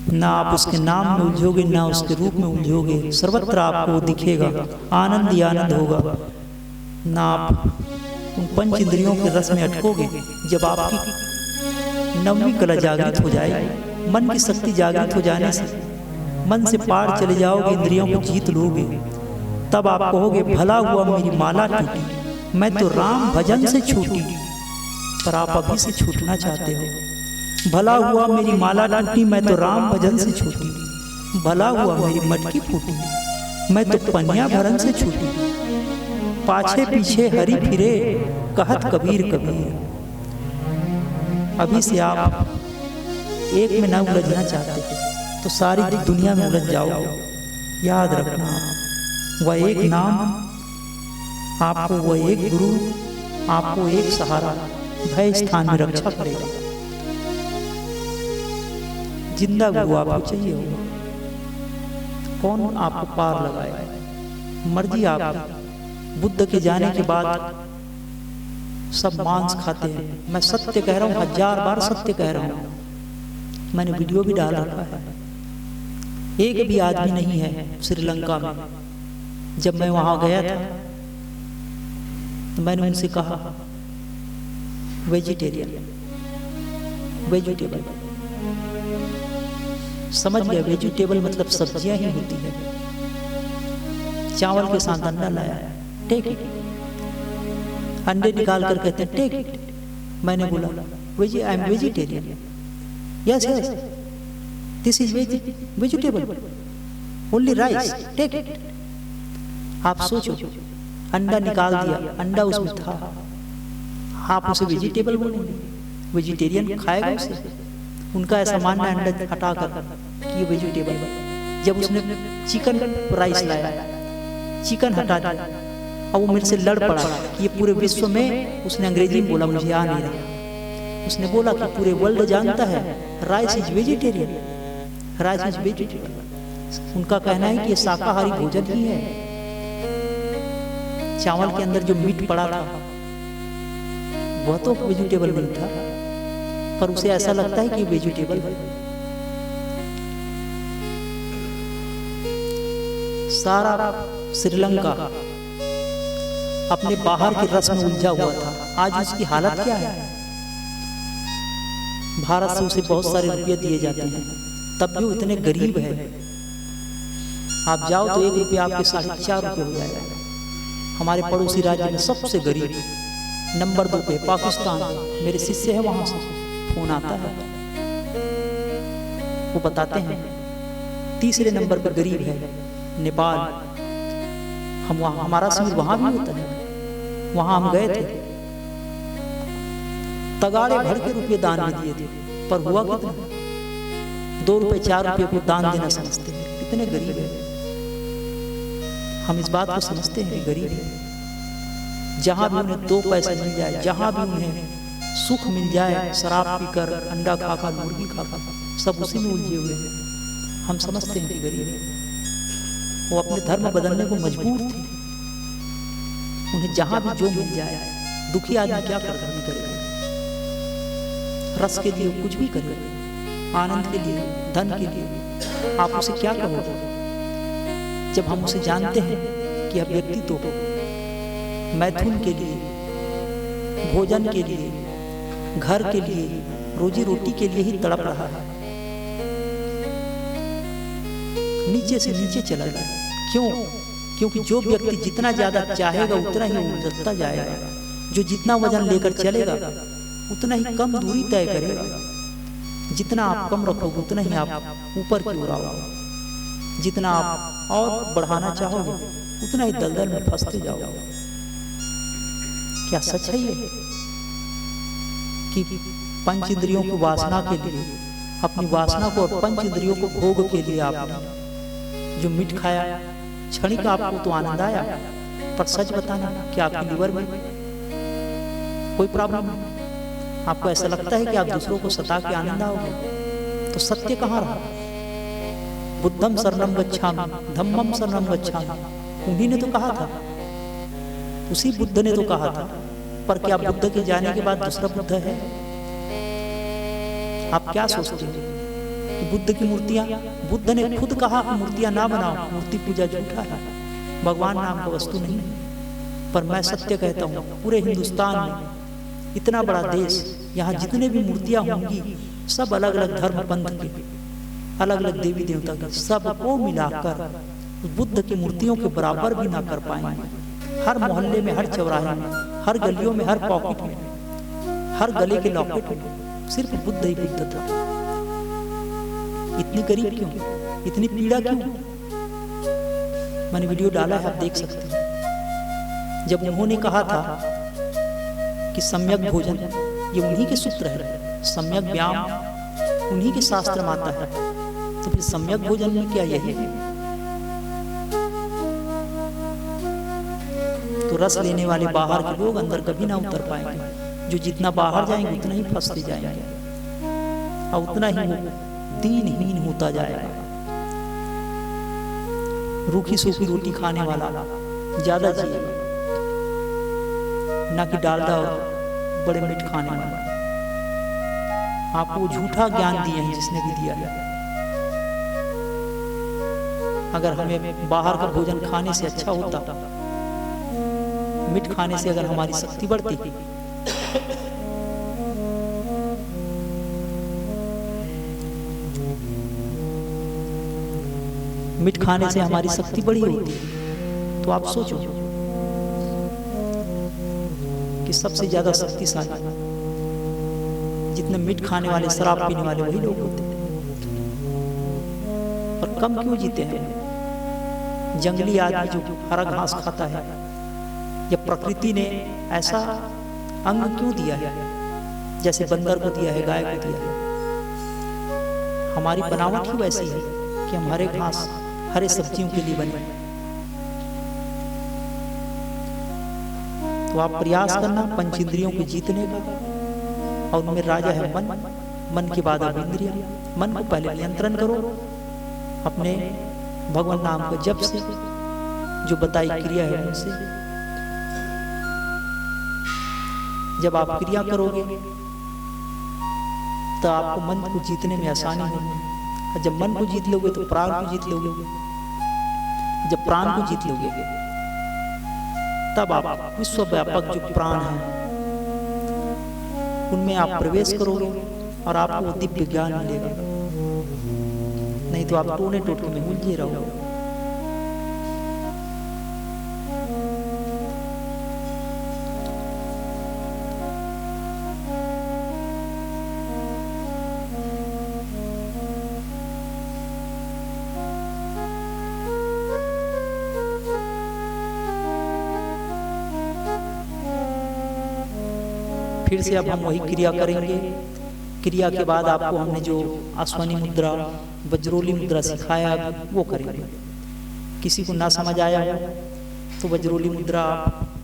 ना आप उसके नाम में उलझोगे, ना उसके रूप में उलझोगे, सर्वत्र आपको वो दिखेगा, आनंद ही आनंद होगा। ना आप उन पंच इंद्रियों के रस में अटकोगे। जब आपकी नववीं कला जागृत हो जाएगी, मन की शक्ति जागृत हो जाने से मन से पार चले जाओगे, इंद्रियों को जीत लोगे, तब आप कहोगे भला हुआ मेरी माला टूटी, मैं तो राम भजन से छूटी। पर आप अभी से छूटना चाहते हो। भला हुआ मेरी माला टूटी, मैं तो राम भजन से छूटी। भला हुआ मेरी मटकी फूटी, मैं तो पनिया भरन से छूटी। पाछे पीछे हरि फिरे, कहत कबीर कबीर। अभी से आप एक में न उलझना चाहते तो सारी दुनिया में उलझ जाओगे। याद रखना, वह एक नाम आपको, वह एक गुरु आपको एक सहारा भय स्थान में रक्षा करेगा। जिंदा गुरु आपको चाहिए होगा, कौन आपको पार लगाएगा, मर्जी आपकी। बुद्ध के जाने के बाद सब मांस खाते हैं। मैं सत्य कह रहा हूँ, 1000 बार सत्य कह रहा हूँ। मैंने वीडियो भी डाल रखा है। एक भी आदमी नहीं है श्रीलंका में। जब मैं वहां गया था तो मैंने उनसे कहा वेजिटेरियन, वेजिटेबल। समझ गया, वेजिटेबल मतलब सब्जियां ही होती है। चावल के साथ अंडा लाया, टेक इट। अंडे निकाल कर कहते हैं टेक इट। मैंने बोला I am vegetarian. Yes yes, this is vegetable, only rice, take it. आप सोचो, अंडा निकाल दिया, अंडा उसमें था, आप उसे वेजिटेबल बोलेंगे? वेजिटेरियन खाएगा उसे? उनका ऐसा मानना है अंडा हटाकर कि ये वेजिटेबल। जब उसने चिकन राइस लाया, चिकन हटा दिया, और वो मेरे से लड़ पड़ा कि ये पूरे विश्व में, उसने अंग्रेजी में बोला, मुझे आ नहीं रहा। उसने बोला कि पूरे वर्ल्ड जानता है rice is vegetarian, rice is vegetable. उनका कहना है कि ये शाकाहारी भोजन ही है। चावल के अंदर जो मीट पड़ा था वह तो वेजिटेबल नहीं था, पर उसे ऐसा लगता है कि वेजिटेबल है। सारा श्रीलंका अपने बाहर के रस में उलझा हुआ था। आज उसकी हालत क्या है? भारत से उसे बहुत सारे रुपये दिए जाते हैं, तब भी वो इतने गरीब है। आप जाओ तो 1 रुपया आपके 4.5 रुपये हो जाएगा। हमारे पड़ोसी राज्य में सबसे गरीब नंबर 2 पे पाकिस्तान। मेरे शिष्य है, वहां से फोन आता है, वो बताते हैं। तीसरे नंबर पर गरीब है नेपाल। हम वहाँ, हमारा शिविर वहां भी होता है, वहां हम गए थे। तगाड़े भर के रुपये दान में दिए थे, पर हुआ कितना? 2 रुपये 4 रुपये को दान देना समझते हैं। कितने गरीब है। हम इस बात को समझते हैं कि गरीब है। जहां भी उन्हें 2 पैसे मिल जाए, जहां भी उन्हें सुख मिल जाए, शराब पीकर, अंडा खाकर, मुर्गी खाकर, सब उसी में उलझे हुए हैं। हम समझते हैं कि गरीब है। वो अपने धर्म बदलने को मजबूर थे। उन्हें जहां भी जो मिल जाए, दुखी आदमी क्या करेगा? रस के लिए कुछ भी करेगा, आनंद के लिए, धन के लिए। आप उसे क्या कहोगे? जब हम उसे जानते हैं कि अब व्यक्ति तो मैथुन के लिए, भोजन के लिए, घर के लिए, रोजी रोटी के लिए ही तड़प रहा है, नीचे से नीचे चला गया। क्यों? क्योंकि जो व्यक्ति जितना ज्यादा चाहेगा उतना ही उलझता जाएगा। जो जितना वजन लेकर चलेगा उतना ही कम दूरी तय करेगा। जितना आप कम रखोगे उतना ही आप ऊपर की ओर आओगे। जितना आप और बढ़ाना चाहोगे उतना ही दलदल में फंसते जाओगे। क्या सच है ये कि पंच इंद्रियों की वासना के लिए, अपनी वासना को और पंच इंद्रियों को भोग के लिए आपने जो मीट खाया, क्षणिक आपको तो आनंद आया, पर सच बताना कि आपके लिवर में कोई प्रॉब्लम है? आपको ऐसा लगता है कि आप दूसरों को सता के आनंद आओगे? तो सत्य कहाँ रहा? बुद्धम शरणम गच्छामि, धम्मम शरणम गच्छामि। उन्हीं ने तो कहा था, उसी बुद्ध ने तो कहा था। पर क्या बुद्ध के जाने के बाद दूसरा बुद्ध है? आप क्या सोचते हो? कि बुद्ध की मूर्तियां, बुद्ध ने खुद कहा कि मूर्तियां ना बनाओ, मूर्ति पूजा झूठा है, भगवान नाम का वस्तु नहीं है। पर मैं सत्य कहता हूँ, पूरे हिंदुस्तान में इतना बड़ा देश, यहाँ जितने भी मूर्तियां होंगी सब अलग अलग धर्म पंथ के, अलग अलग देवी देवता के, सबको मिलाकर बुद्ध की मूर्तियों के बराबर भी ना कर पाएंगे। हर मोहल्ले में, हर चौराहे में, हर गलियों में, हर पॉकेट में, हर गले के लॉकेट में सिर्फ बुद्ध ही बुद्ध था। इतनी गरीब क्यों, इतनी पीड़ा क्यों? मैंने वीडियो डाला है, आप देख सकते हैं। जब उन्होंने कहा था कि सम्यक भोजन, ये उन्हीं के सूत्र है, सम्यक व्यायाम उन्हीं के शास्त्र में आता है, तो फिर सम्यक भोजन में क्या यही है? तो रस लेने वाले बाहर के लोग अंदर कभी ना उतर पाएंगे, जो जितना बाहर जाएंगे उतना ही फंसते जाएंगे और उतना ही वो दीनहीन होता जाएगा। रूखी सूखी रोटी खाने वाला ज्यादा जिएगा, ना कि डालडा और बड़े मीठ खाने वाला। आपको झूठा ज्ञान दिया है जिसने भी दिया है। अगर हमें बाहर का भोजन खाने से अच्छा होता, मीठ खाने से अगर हमारी शक्ति बढ़ती, मीठ खाने से हमारी शक्ति बढ़ी होती, तो आप सोचो कि सबसे ज्यादा शक्तिशाली जितने मीठ खाने वाले, शराब पीने वाले वही लोग होते हैं। और कम क्यों जीते हैं? जंगली आदमी जो हरा घास खाता है, या प्रकृति ने ऐसा अंग क्यों दिया है, जैसे बंदर को दिया है, गाय को दिया है? हमारी बनावट ही वैसी है कि हम हरे घास, हरे सब्जियों के लिए बने। तो आप प्रयास करना पंच इंद्रियों को जीतने का, और उनमें राजा है मन, मन के बाद अब इंद्रिया। मन को पहले नियंत्रण करो अपने भगवान नाम का जप से, जो बताई क्रिया है उनसे। जब आप क्रिया करोगे तो आपको मन को जीतने में आसानी होगी। जब मन को जीत लोगे तो प्राण को जीत लोगे। जब प्राण को जीत लोगे तब आप विश्व व्यापक जो प्राण है उनमें आप प्रवेश करोगे और आपको दिव्य ज्ञान मिलेगा। नहीं तो आप टोने टोटके में उलझे रहोगे। फिर से अब हम वही क्रिया करेंगे। क्रिया के बाद आपको हमने जो आसवानी मुद्रा, वज्रोली मुद्रा सिखाया वो करेंगे। किसी को ना समझ आया हो तो वज्रोली मुद्रा